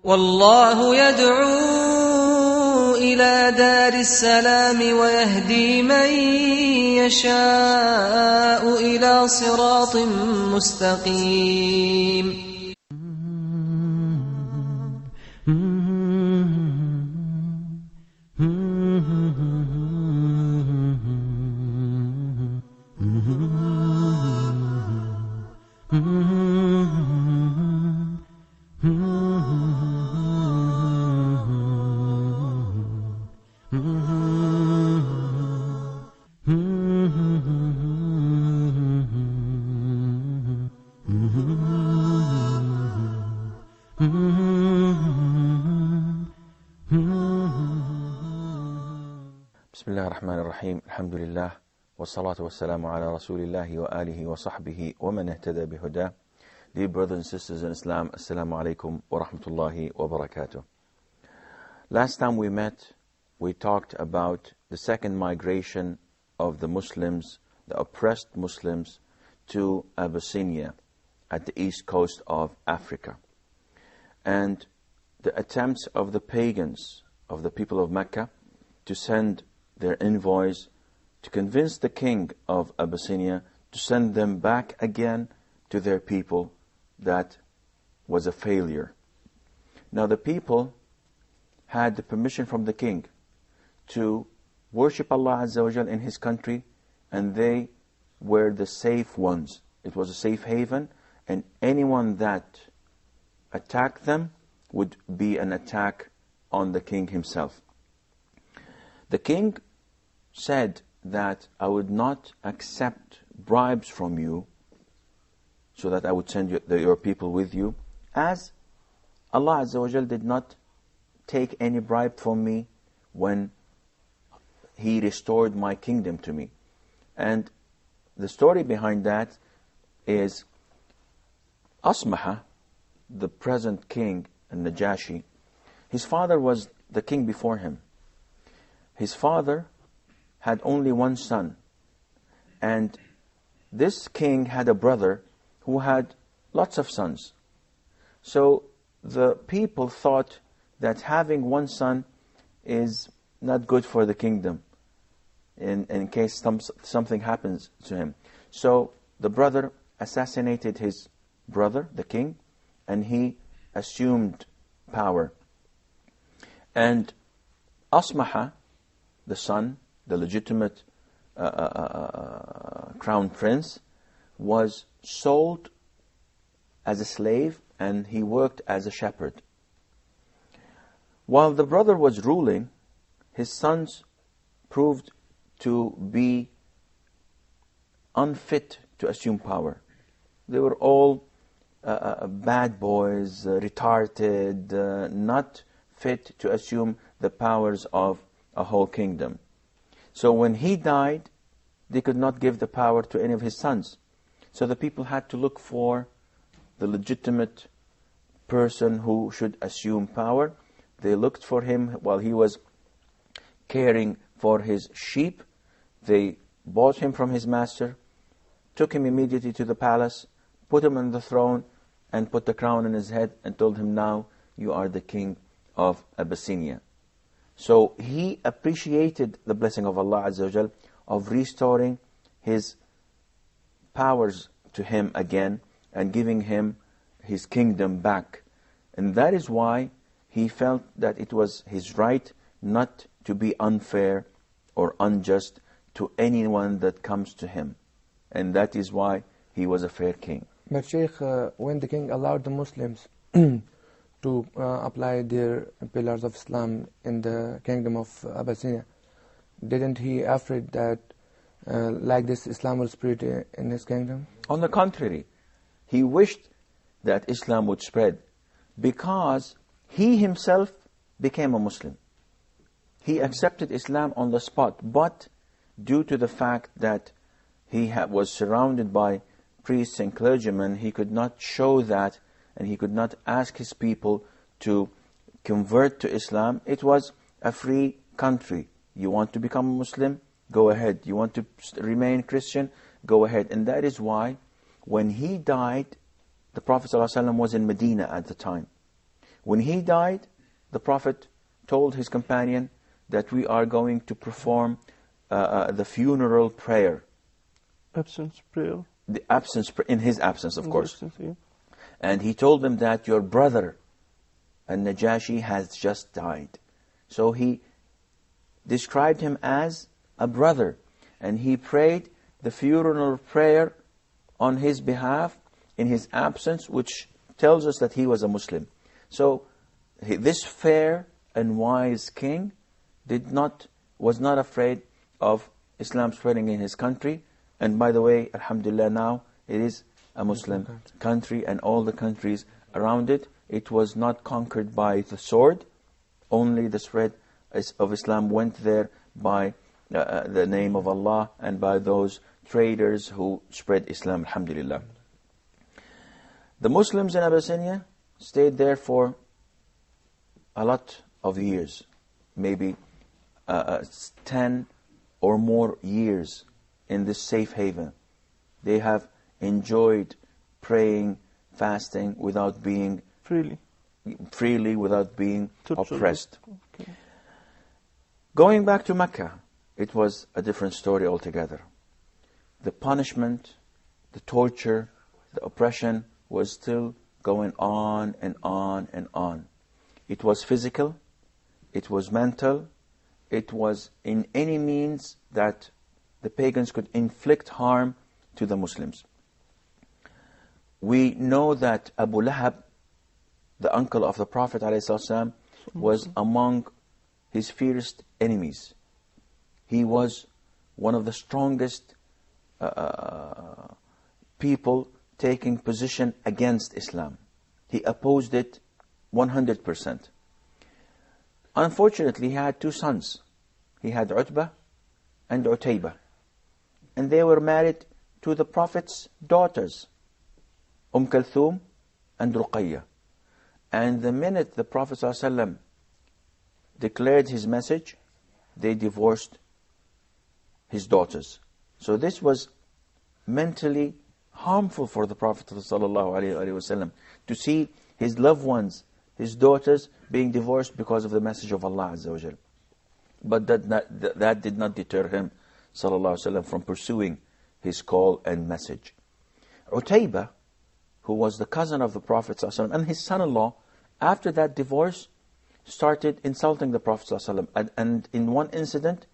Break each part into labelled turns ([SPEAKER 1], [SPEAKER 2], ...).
[SPEAKER 1] والله يدعو إلى دار السلام ويهدي من يشاء إلى صراط مستقيم.
[SPEAKER 2] بسم الله الرحمن الرحيم. الحمد لله والصلاة والسلام على رسول الله وآله وصحبه ومن اهتدى بهداه. Dear brothers and sisters in Islam, Assalamu alaikum wa rahmatullahi wa barakatuh. Last time we met, we talked about the second migration of the Muslims, the oppressed Muslims, to Abyssinia at the east coast of Africa. And the attempts of the pagans, of the people of Mecca, to send their envoys to convince the king of Abyssinia to send them back again to their people, that was a failure. Now the people had the permission from the king to worship Allah Azza wa Jal in his country, and they were the safe ones. It was a safe haven, and anyone that attacked them would be an attack on the king himself. The king said that I would not accept bribes from you, so that I would send your people with you, as Allah Azza wa Jal did not take any bribe from me when He restored my kingdom to me. And the story behind that is Asmaha, the present king, and Najashi, his father was the king before him. His father had only one son, and this king had a brother who had lots of sons. So the people thought that having one son is not good for the kingdom in case something happens to him. So the brother assassinated his brother, the king, and he assumed power. And Asmaha, the son, the legitimate crown prince, was sold as a slave, and he worked as a shepherd. While the brother was ruling, his sons proved to be unfit to assume power. They were all bad boys, retarded, not fit to assume the powers of a whole kingdom. So when he died, they could not give the power to any of his sons. So the people had to look for the legitimate person who should assume power. They looked for him while he was caring for his sheep. They bought him from his master, took him immediately to the palace, put him on the throne, and put the crown on his head, and told him, now you are the king of Abyssinia. So he appreciated the blessing of Allah Azza wa Jal of restoring his powers to him again and giving him his kingdom back. And that is why he felt that it was his right not to be unfair or unjust to anyone that comes to him. And that is why he was a fair king.
[SPEAKER 3] But Shaykh, when the king allowed the Muslims to apply their pillars of Islam in the kingdom of Abyssinia, didn't he afraid that like this Islam will spread in his kingdom?
[SPEAKER 2] On the contrary, he wished that Islam would spread, because he himself became a Muslim. He accepted Islam on the spot, but due to the fact that he was surrounded by priests and clergymen, he could not show that, and he could not ask his people to convert to Islam. It was a free country. You want to become a Muslim? Go ahead. You want to remain Christian? Go ahead. And that is why when he died, the Prophet ﷺ was in Medina at the time. When he died, the Prophet told his companion that we are going to perform the funeral prayer.
[SPEAKER 4] Absence prayer.
[SPEAKER 2] The absence, in his absence, of course.
[SPEAKER 4] Absence, yeah.
[SPEAKER 2] And he told them that your brother, An-Najashi, has just died. So he described him as a brother. And he prayed the funeral prayer on his behalf in his absence, which tells us that he was a Muslim. So this fair and wise king was not afraid of Islam spreading in his country. And by the way, alhamdulillah, now it is a Muslim country, and all the countries around it. It was not conquered by the sword. Only the spread of Islam went there by the name of Allah and by those traders who spread Islam, alhamdulillah. The Muslims in Abyssinia stayed there for a lot of years, maybe 10 or more years in this safe haven. They have enjoyed praying, fasting without being freely without being oppressed.
[SPEAKER 4] Okay.
[SPEAKER 2] Going back to Mecca, it was a different story altogether. The punishment, the torture, the oppression was still going on and on and on. It was physical, it was mental, it was in any means that the pagans could inflict harm to the Muslims. We know that Abu Lahab, the uncle of the Prophet ﷺ, was among his fiercest enemies. He was one of the strongest people taking position against Islam. He opposed it 100%. Unfortunately, he had two sons. He had Utbah and Utaybah. And they were married to the Prophet's daughters, Kulthum and Ruqayyah. And the minute the Prophet ﷺ declared his message, they divorced his daughters. So this was mentally harmful for the Prophet ﷺ to see his loved ones, his daughters, being divorced because of the message of Allah Azza wa Jal. But that did not deter him ﷺ from pursuing his call and message. Utaybah, who was the cousin of the Prophet ﷺ, and his son-in-law, after that divorce, started insulting the Prophet ﷺ. And in one incident,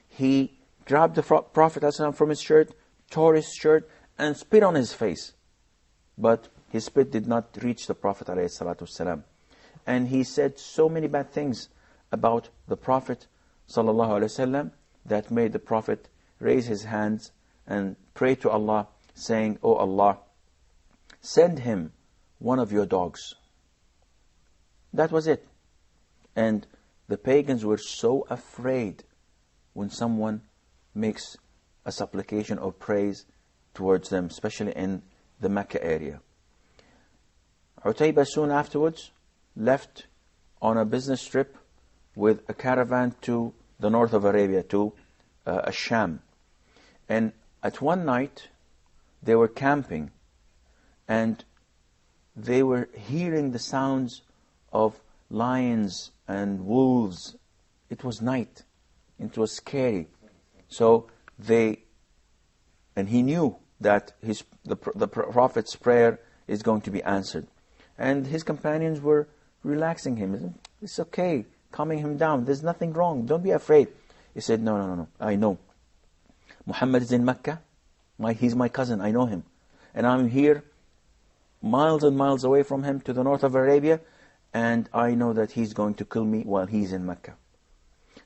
[SPEAKER 2] he grabbed the Prophet ﷺ from his shirt, tore his shirt, and spit on his face. But his spit did not reach the Prophet ﷺ. And he said so many bad things about the Prophet ﷺ that made the Prophet raise his hands and pray to Allah, saying, "O Allah, send him one of your dogs." That was it. And the pagans were so afraid when someone makes a supplication or praise towards them, especially in the Mecca area. Utaybah soon afterwards left on a business trip with a caravan to the north of Arabia, to Sham. And at one night, they were camping, and they were hearing the sounds of lions and wolves. It was night. It was scary. So and he knew that the Prophet's prayer is going to be answered. And his companions were relaxing him. It's okay, calming him down. There's nothing wrong. Don't be afraid. He said, no. I know. Muhammad is in Mecca. He's my cousin. I know him. And I'm here miles and miles away from him to the north of Arabia. And I know that he's going to kill me while he's in Mecca.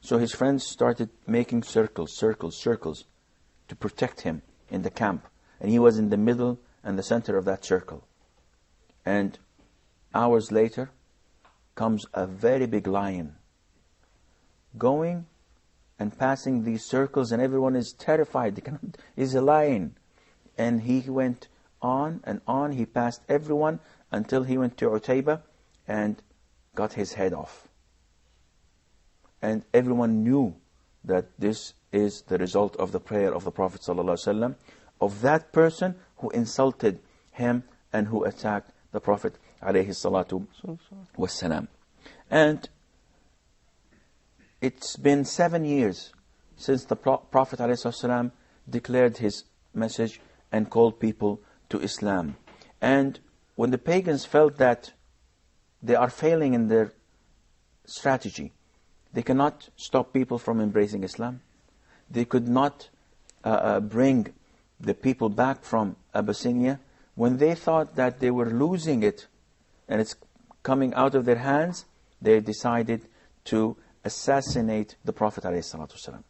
[SPEAKER 2] So his friends started making circles to protect him in the camp. And he was in the middle and the center of that circle. And hours later comes a very big lion going and passing these circles, and everyone is terrified. He's a lion. And he went on and on. He passed everyone until he went to Utaybah and got his head off. And everyone knew that this is the result of the prayer of the Prophet ﷺ, of that person who insulted him and who attacked the Prophet alayhi salatu wassalam. And it's been 7 years since the Prophet ﷺ declared his message and called people to Islam. And when the pagans felt that they are failing in their strategy, they cannot stop people from embracing Islam. They could not bring the people back from Abyssinia. When they thought that they were losing it and it's coming out of their hands, they decided to assassinate the Prophet ﷺ.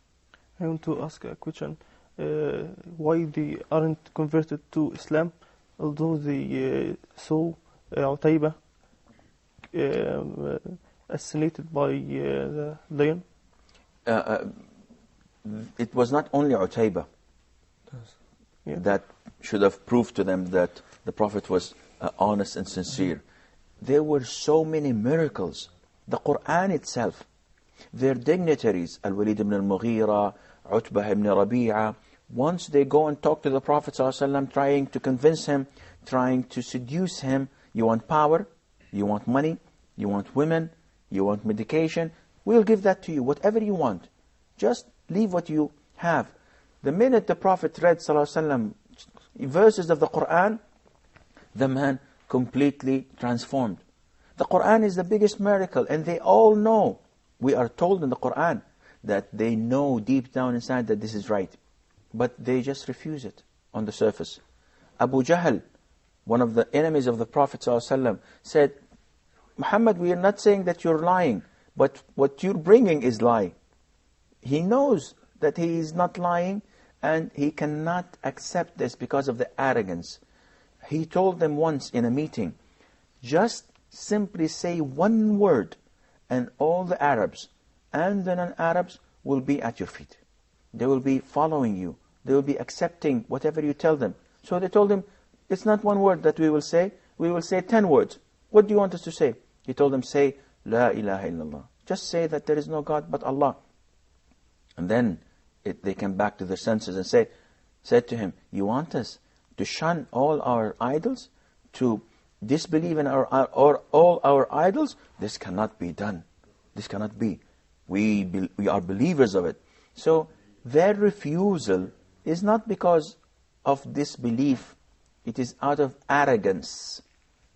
[SPEAKER 4] I want to ask a question. Why they aren't converted to Islam, although they saw Utayba assassinated by the lion?
[SPEAKER 2] It was not only Utayba that should have proved to them that the Prophet was honest and sincere. There were so many miracles. The Quran itself, their dignitaries, Al-Walid ibn al-Mughira, Utbah ibn Rabi'a, once they go and talk to the Prophet ﷺ, trying to convince him, trying to seduce him, you want power, you want money, you want women, you want medication, we'll give that to you, whatever you want. Just leave what you have. The minute the Prophet read ﷺ verses of the Quran, the man completely transformed. The Quran is the biggest miracle, and they all know. We are told in the Quran that they know deep down inside that this is right, but they just refuse it on the surface. Abu Jahl, one of the enemies of the Prophet ﷺ, said, Muhammad, we are not saying that you're lying, but what you're bringing is lie. He knows that he is not lying, and he cannot accept this because of the arrogance. He told them once in a meeting, just simply say one word, and all the Arabs and the non-Arabs will be at your feet. They will be following you. They will be accepting whatever you tell them. So they told him, it's not one word that we will say 10 words. What do you want us to say? He told them, say, La ilaha illallah. Just say that there is no God but Allah. And then they came back to their senses and said to him, you want us to shun all our idols? To disbelieve in all our idols? This cannot be done. This cannot be. We are believers of it. So their refusal is not because of disbelief. It is out of arrogance.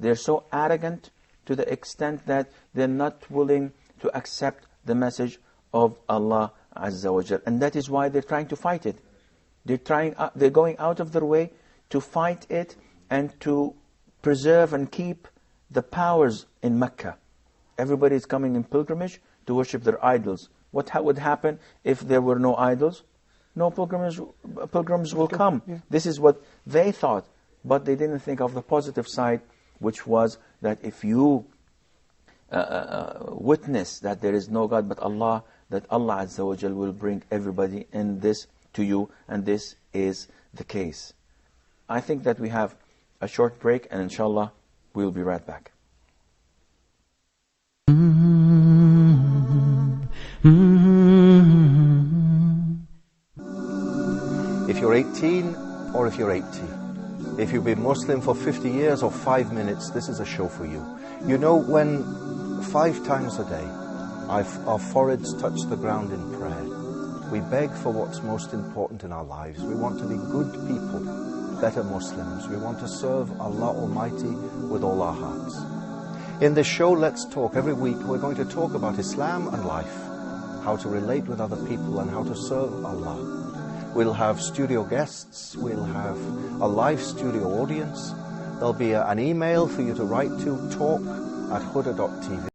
[SPEAKER 2] They're so arrogant to the extent that they're not willing to accept the message of Allah Azza wa Jal. And that is why they're trying to fight it. They're going out of their way to fight it and to preserve and keep the powers in Mecca. Everybody is coming in pilgrimage to worship their idols. What would happen if there were no idols? No pilgrims will come. Yeah. This is what they thought. But they didn't think of the positive side, which was that if you witness that there is no God but Allah, that Allah Azza wa Jal will bring everybody in this to you, and this is the case. I think that we have a short break, and inshallah we'll be right back.
[SPEAKER 5] If you're 18 or if you're 80, if you've been Muslim for 50 years or 5 minutes, this is a show for you. You know, when 5 times a day our foreheads touch the ground in prayer, we beg for what's most important in our lives. We want to be good people, better Muslims. We want to serve Allah Almighty with all our hearts. In this show, Let's Talk, every week we're going to talk about Islam and life, how to relate with other people and how to serve Allah. We'll have studio guests, we'll have a live studio audience, there'll be an email for you to write to, talk@huda.tv.